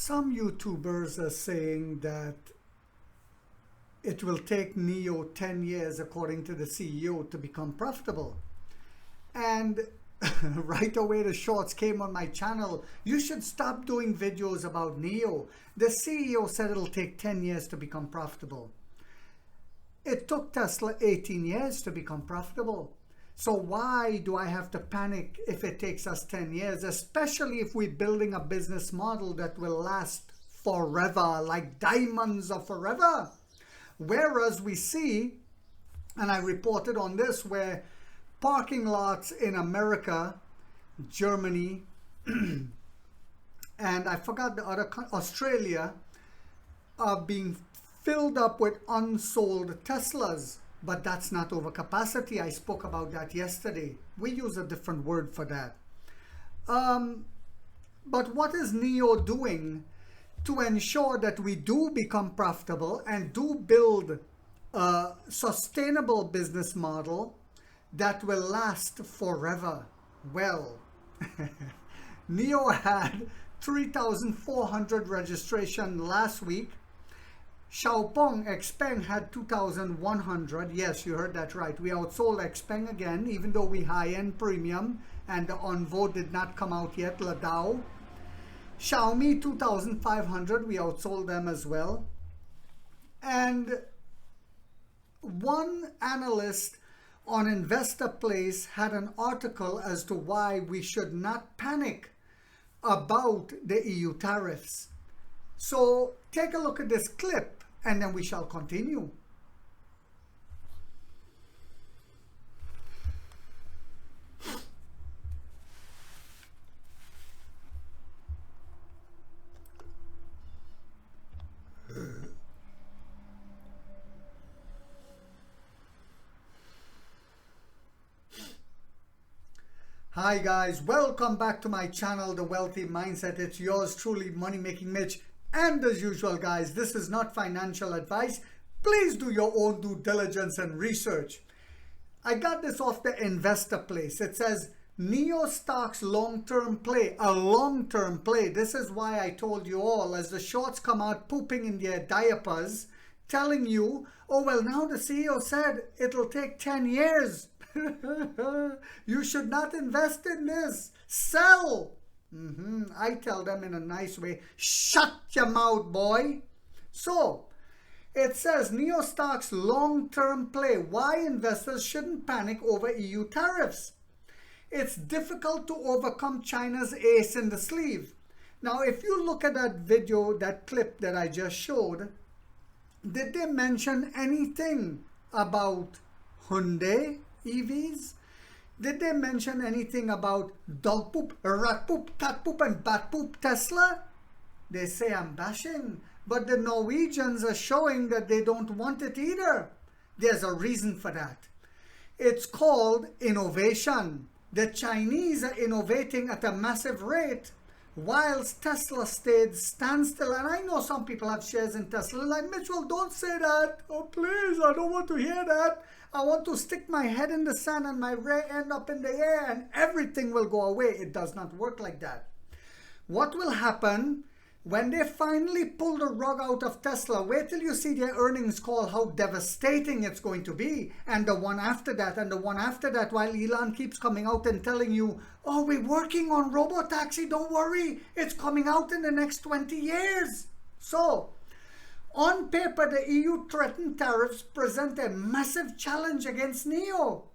Some YouTubers are saying that it will take NIO 10 years, according to the CEO, to become profitable. And right away the shorts came on my channel. You should stop doing videos about NIO. The CEO said it'll take 10 years to become profitable. It took Tesla 18 years to become profitable. So why do I have to panic if it takes us 10 years, especially if we're building a business model that will last forever, like diamonds are forever? Whereas we see, and I reported on this, where parking lots in America, Germany, and I forgot the other, Australia, are being filled up with unsold Teslas. But that's not overcapacity. I spoke about that yesterday. We use a different word for that. But what is NIO doing to ensure that we do become profitable and do build a sustainable business model that will last forever? Well, NIO had 3,400 registration last week. Xiaopeng Xpeng had 2,100. Yes, you heard that right. We outsold Xpeng again, even though we high-end premium, and the Onvo did not come out yet, Ladao. Xiaomi 2,500, we outsold them as well. And one analyst on Investor Place had an article as to why we should not panic about the EU tariffs. So take a look at this clip and then we shall continue. Hi guys, welcome back to my channel, The Wealthy Mindset. It's yours truly, Money Making Mitch. And as usual guys, this is not financial advice. Please do your own due diligence and research. I got this off the Investor Place. It says NIO stocks long-term play, a long-term play. This is why I told you all, as the shorts come out pooping in their diapers, telling you, oh well, now the CEO said it'll take 10 years. You should not invest in this. Sell. I tell them in a nice way, shut your mouth, boy. So it says NIO stocks long-term play. Why investors shouldn't panic over EU tariffs. It's difficult to overcome China's ace in the sleeve. Now, if you look at that video, that clip that I just showed, did they mention anything about Hyundai EVs? Did they mention anything about dog poop, rat poop, cat poop, and bat poop Tesla? They say I'm bashing, but the Norwegians are showing that they don't want it either. There's a reason for that. It's called innovation. The Chinese are innovating at a massive rate, whilst Tesla stayed standstill. And I know some people have shares in Tesla. Like, Mitchell, don't say that. Oh, please, I don't want to hear that. I want to stick my head in the sand and my rear end up in the air and everything will go away. It does not work like that. What will happen when they finally pull the rug out of Tesla? Wait till you see their earnings call, how devastating it's going to be. And the one after that, and the one after that, while Elon keeps coming out and telling you, oh, we're working on robotaxi, don't worry, it's coming out in the next 20 years. So, on paper, the EU threatened tariffs present a massive challenge against NIO.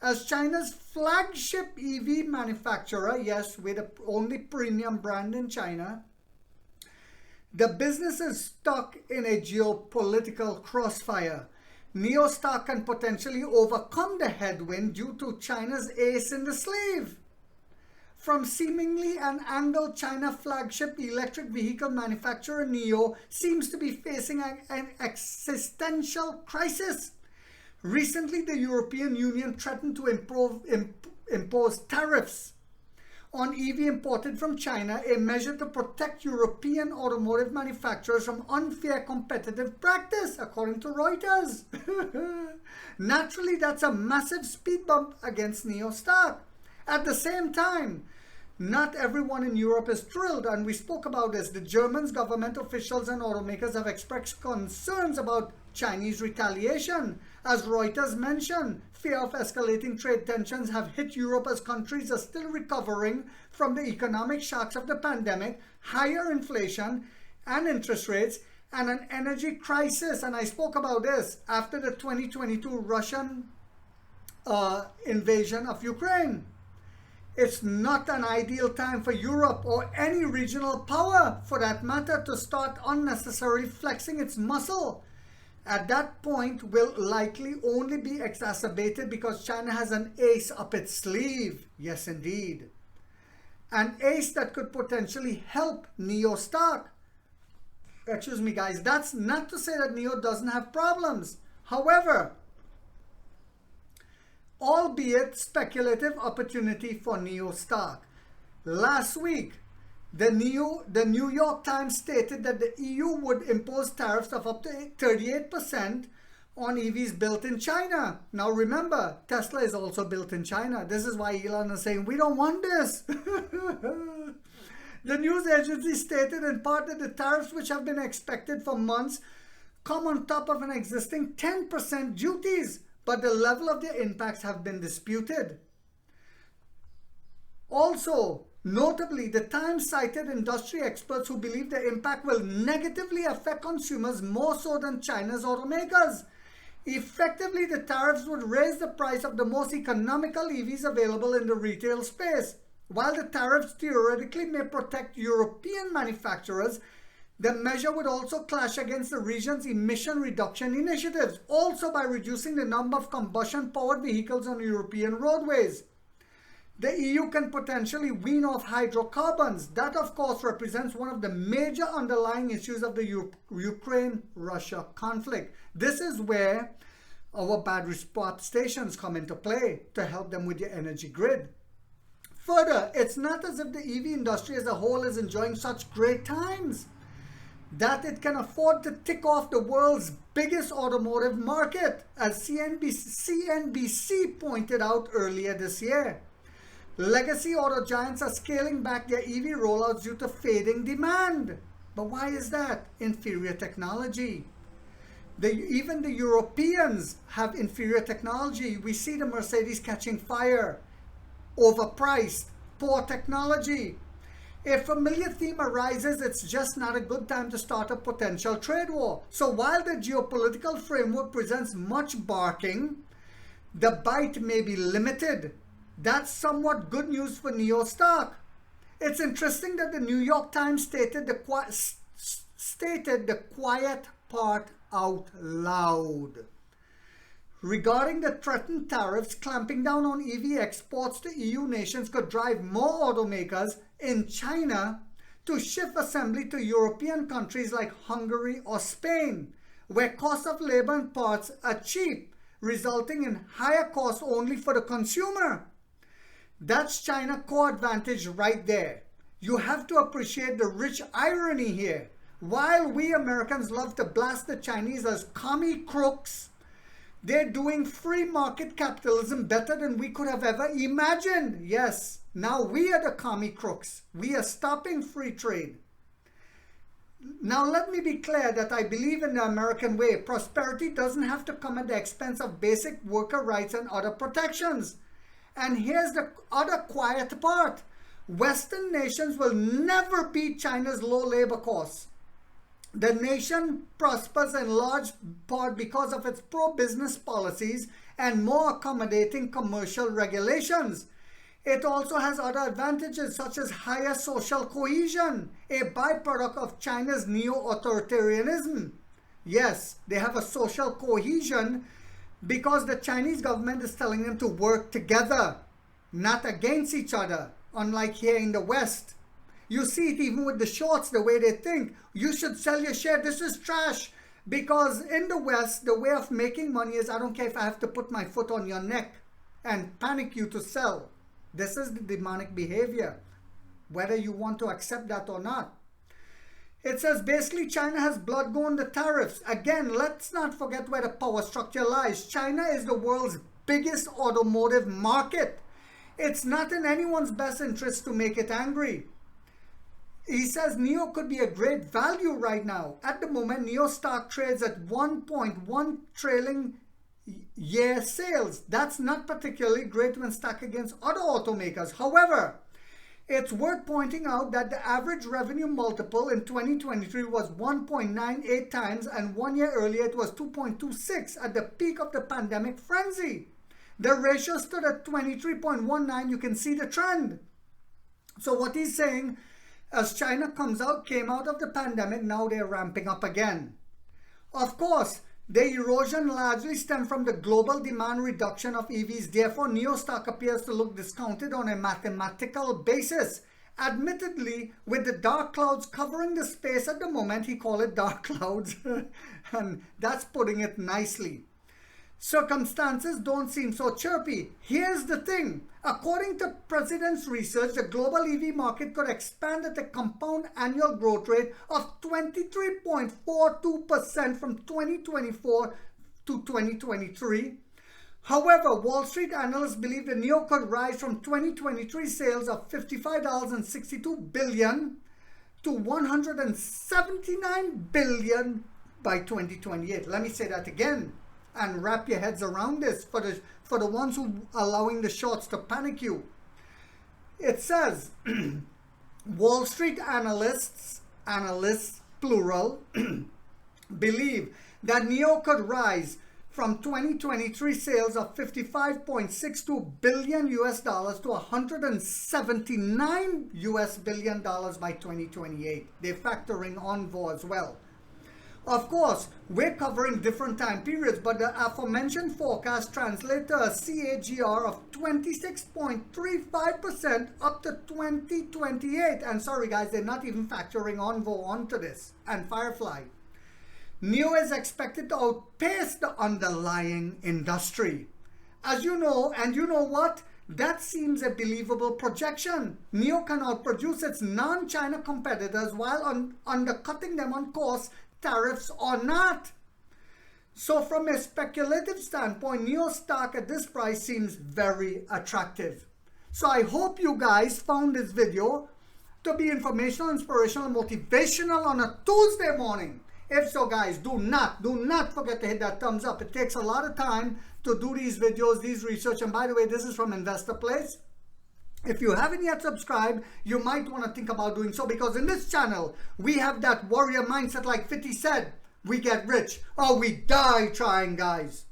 As China's flagship EV manufacturer, yes, we're the only premium brand in China, the business is stuck in a geopolitical crossfire. NIO stock can potentially overcome the headwind due to China's ace in the sleeve. From seemingly an angled China flagship electric vehicle manufacturer, NIO seems to be facing an existential crisis. Recently, the European Union threatened to impose tariffs on EV imported from China, a measure to protect European automotive manufacturers from unfair competitive practice, according to Reuters. Naturally, that's a massive speed bump against NIO stock. At the same time, not everyone in Europe is thrilled, and we spoke about this. The German government officials and automakers have expressed concerns about Chinese retaliation. As Reuters mentioned, fear of escalating trade tensions have hit Europe as countries are still recovering from the economic shocks of the pandemic, higher inflation and interest rates, and an energy crisis. And I spoke about this after the 2022 Russian invasion of Ukraine. It's not an ideal time for Europe or any regional power, for that matter, to start unnecessarily flexing its muscle. At that point will likely only be exacerbated because China has an ace up its sleeve. Yes, indeed. An ace that could potentially help NIO stock. Excuse me, guys. That's not to say that NIO doesn't have problems. However, albeit speculative opportunity for NIO stock. Last week, the New York Times stated that the EU would impose tariffs of up to 38% on EVs built in China. Now remember, Tesla is also built in China. This is why Elon is saying, we don't want this. The news agency stated in part that the tariffs, which have been expected for months, come on top of an existing 10% duties, but the level of their impacts have been disputed. Also, notably, the Times cited industry experts who believe the impact will negatively affect consumers more so than China's automakers. Effectively, the tariffs would raise the price of the most economical EVs available in the retail space. While the tariffs theoretically may protect European manufacturers, the measure would also clash against the region's emission reduction initiatives, also by reducing the number of combustion-powered vehicles on European roadways. The EU can potentially wean off hydrocarbons. That, of course, represents one of the major underlying issues of the Ukraine-Russia conflict. This is where our battery swap stations come into play to help them with their energy grid. Further, it's not as if the EV industry as a whole is enjoying such great times that it can afford to tick off the world's biggest automotive market, as CNBC pointed out earlier this year. Legacy auto giants are scaling back their EV rollouts due to fading demand. But why is that? Inferior technology. Even the Europeans have inferior technology. We see the Mercedes catching fire. Overpriced. Poor technology. A familiar theme arises, it's just not a good time to start a potential trade war. So while the geopolitical framework presents much barking, the bite may be limited. That's somewhat good news for NIO stock. It's interesting that the New York Times stated the quiet part out loud. Regarding the threatened tariffs, clamping down on EV exports to EU nations could drive more automakers in China to shift assembly to European countries like Hungary or Spain, where cost of labor and parts are cheap, resulting in higher costs only for the consumer. That's China's core advantage right there. You have to appreciate the rich irony here. While we Americans love to blast the Chinese as commie crooks, they're doing free market capitalism better than we could have ever imagined. Yes, now we are the commie crooks. We are stopping free trade. Now let me be clear that I believe in the American way. Prosperity doesn't have to come at the expense of basic worker rights and other protections. And here's the other quiet part. Western nations will never beat China's low labor costs. The nation prospers in large part because of its pro-business policies and more accommodating commercial regulations. It also has other advantages such as higher social cohesion, a byproduct of China's neo-authoritarianism. Yes, they have a social cohesion because the Chinese government is telling them to work together, not against each other, unlike here in the West. You see it even with the shorts, the way they think. You should sell your share. This is trash. Because in the West, the way of making money is, I don't care if I have to put my foot on your neck and panic you to sell. This is the demonic behavior, whether you want to accept that or not. It says basically China has blood go on the tariffs. Again, let's not forget where the power structure lies. China is the world's biggest automotive market. It's not in anyone's best interest to make it angry. He says NIO could be a great value right now. At the moment, NIO stock trades at 1.1 trailing year sales. That's not particularly great when stacked against other automakers. However, it's worth pointing out that the average revenue multiple in 2023 was 1.98 times, and 1 year earlier it was 2.26 at the peak of the pandemic frenzy. The ratio stood at 23.19. You can see the trend. So what he's saying, as China came out of the pandemic, now they're ramping up again. Of course, the erosion largely stemmed from the global demand reduction of EVs. Therefore, NIO stock appears to look discounted on a mathematical basis. Admittedly, with the dark clouds covering the space at the moment, he called it dark clouds, and that's putting it nicely. Circumstances don't seem so chirpy. Here's the thing. According to President's research, the global EV market could expand at a compound annual growth rate of 23.42% from 2024 to 2023. However, Wall Street analysts believe the NIO could rise from 2023 sales of $55.62 billion to $179 billion by 2028. Let me say that again, and wrap your heads around this for the ones who are allowing the shorts to panic you. It says Wall Street analysts plural, believe that NIO could rise from 2023 sales of $55.62 billion to $179 billion by 2028. They're factoring Onvo as well. Of course, we're covering different time periods, but the aforementioned forecast translates to a CAGR of 26.35% up to 2028. And sorry guys, they're not even factoring Onvo onto this, and Firefly. NIO is expected to outpace the underlying industry. As you know, and you know what? That seems a believable projection. NIO can outproduce its non-China competitors while undercutting them on cost, tariffs or not. So from a speculative standpoint, NIO stock at this price seems very attractive. So I hope you guys found this video to be informational, inspirational, and motivational on a Tuesday morning. If so guys, do not forget to hit that thumbs up. It takes a lot of time to do these videos, these research. And by the way, this is from Investor Place. If you haven't yet subscribed, you might want to think about doing so, because in this channel, we have that warrior mindset like 50 said. We get rich or we die trying, guys.